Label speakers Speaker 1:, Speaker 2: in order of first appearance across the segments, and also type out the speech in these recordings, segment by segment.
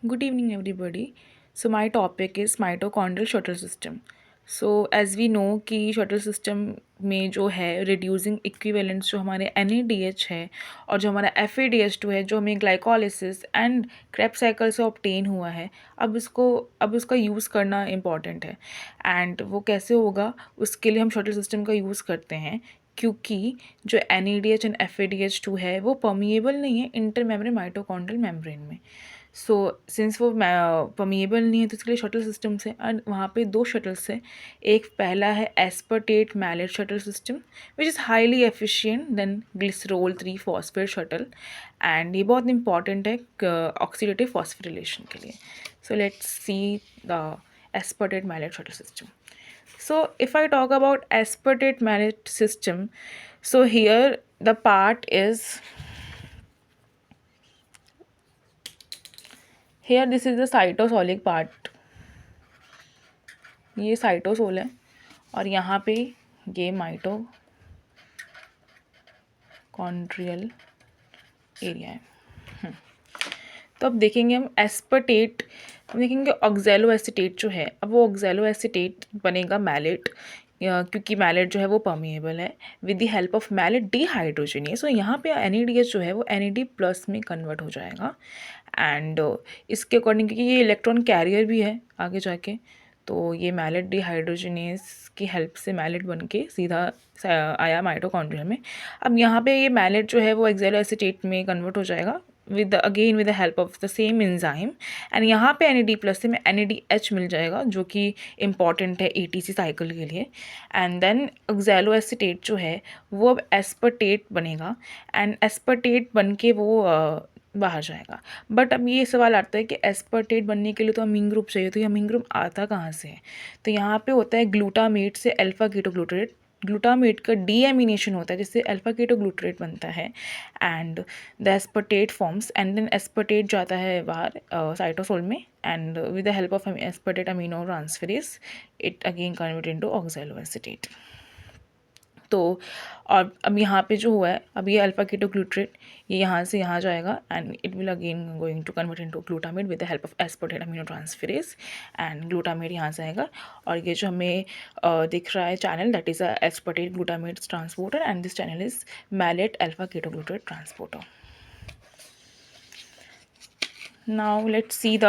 Speaker 1: Good evening, everybody. So my topic is mitochondrial shuttle system. So as we know कि shuttle system में जो है reducing equivalents जो हमारे NADH है और जो हमारा FADH2 है जो हमें ग्लाइकोलिसिस एंड क्रेब्स साइकिल से ऑब्टेन हुआ है, अब उसका यूज़ करना इम्पॉर्टेंट है। एंड वो कैसे होगा, उसके लिए हम शटल सिस्टम का यूज़ करते हैं क्योंकि जो NADH एंड FADH2 है वो परमिएबल नहीं है इंटरमेम्ब्रेन माइटोकॉन्ड्रियल मेम्ब्रेन में। सो सिंस वो परमिएबल नहीं है तो इसके लिए शटल सिस्टम से, एंड वहाँ पे दो शटल्स है। एक पहला है aspartate malate shuttle system which is highly efficient than glycerol 3 phosphate shuttle, and ये बहुत इंपॉर्टेंट है ऑक्सीडेटिव फॉस्फोरिलेशन के लिए। So let's see the aspartate malate shuttle system. So if I talk about aspartate malate system, so here the part is, here this is the cytosolic part. ये cytosol है और यहाँ पे ये mitochondrial area है। तो अब देखेंगे हम एस्पर्टेट, हम देखेंगे ऑक्सैलो एसिटेट जो है, अब वो ऑक्सैलो एसिटेट बनेगा मैलेट, क्योंकि मैलेट जो है वो परमिएबल है with the help of malate dehydrogenase. तो यहाँ पे NADH जो है वो NAD+ में कन्वर्ट हो जाएगा। एंड इसके अकॉर्डिंग, क्योंकि ये इलेक्ट्रॉन कैरियर भी है आगे जाके, तो ये मैलेट डीहाइड्रोजनेज की हेल्प से मैलेट बन के सीधा आया माइटोकॉन्ड्रिया में। अब यहाँ पे ये मैलेट जो है वो ऑक्सैलो एसिटेट में कन्वर्ट हो जाएगा with the help of the same enzyme, and यहाँ पे NAD+ से में NADH मिल जाएगा जो कि इम्पॉर्टेंट है ATC साइकिल के लिए। एंड देन ऑक्सैलो एसिटेट जो है वो अब एस्पर्टेट बनेगा, एंड एस्पर्टेट बन के वो बाहर जाएगा। बट अब ये सवाल आता है कि एस्पर्टेट बनने के लिए तो अमीन ग्रुप चाहिए, तो ये अमीन ग्रुप आता कहाँ से है? तो यहाँ पे होता है ग्लूटामेट से अल्फा कीटोग्लूटारेट। ग्लूटामेट का डीएमिनेशन होता है जिससे अल्फा कीटोग्लूटारेट बनता है, and the aspartate forms, and then aspartate जाता है बाहर साइटोसोल में, and with the help of aspartate amino transferase it again convert into oxaloacetate. तो और अब यहाँ पे जो हुआ है, अब ये अल्फा कीटोग्लूटारेट ये यहाँ से यहाँ जाएगा, and it will again going to convert into glutamate with the help of aspartate amino transferase, and glutamate यहाँ से आएगा। और ये जो हमें दिख रहा है channel, that is a aspartate glutamate transporter, and this channel is malate alpha ketoglutarate transporter. Now let's see the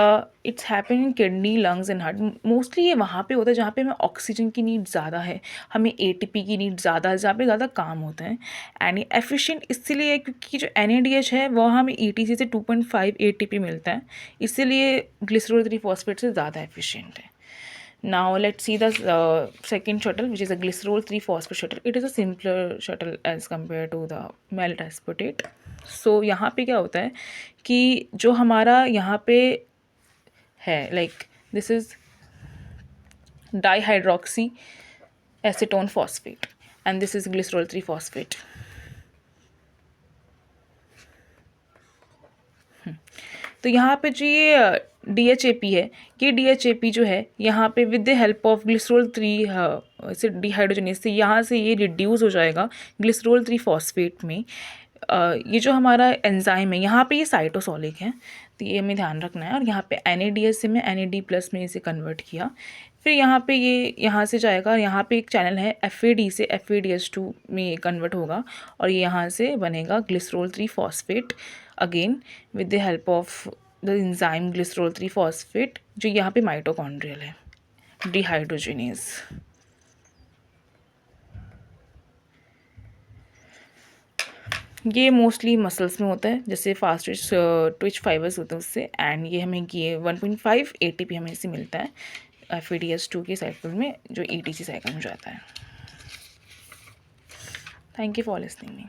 Speaker 1: it's happen in kidney, lungs and heart. Mostly ये वहाँ पे होता है जहाँ पे हमें ऑक्सीजन की नीड ज़्यादा है, हमें ATP की नीड ज़्यादा है, जहाँ पे ज़्यादा काम होता है। एंड ये एफिशिएंट इसलिए है क्योंकि जो NADH है वो हमें ETC से 2.5 ATP मिलता है, इसीलिए ग्लिसरोल 3 फॉस्फेट से ज़्यादा एफिशिएंट है. Now let's see the second shuttle, which is a glycerol 3 phosphate shuttle. It is a simpler shuttle as compared to the malate aspartate. So यहाँ पे क्या होता है कि जो हमारा यहाँ पे है, like this is dihydroxy acetone phosphate and this is glycerol 3 phosphate. तो यहाँ पे जो ये DHAP है, ये DHAP जो है यहाँ पे with the help of glycerol 3 से डिहाइड्रोजनेज से यहाँ से ये रिड्यूस हो जाएगा ग्लिसरोल 3 फॉस्फेट में. ये जो हमारा एंजाइम है यहाँ पे ये साइटोसोलिक है, तो ये हमें ध्यान रखना है. और यहाँ पे NADH से मैं NAD+ में इसे कन्वर्ट किया, फिर यहाँ पे ये यहाँ से जाएगा और यहाँ पे एक चैनल है FAD से FADH2 में ये कन्वर्ट होगा, और ये यहाँ से बनेगा glycerol 3 phosphate again with the help of the enzyme glycerol 3 phosphate जो यहाँ पे माइटोकॉन्ड्रियल है डिहाइड्रोजनेज. ये मोस्टली मसल्स में होता है, जैसे फास्ट ट्विच फाइबर्स होते हैं उससे, एंड ये हमें ये 1.5 ATP हमें इससे मिलता है FADH2 के साइकिल में जो ETC साइकिल में जाता है. Thank you for listening me.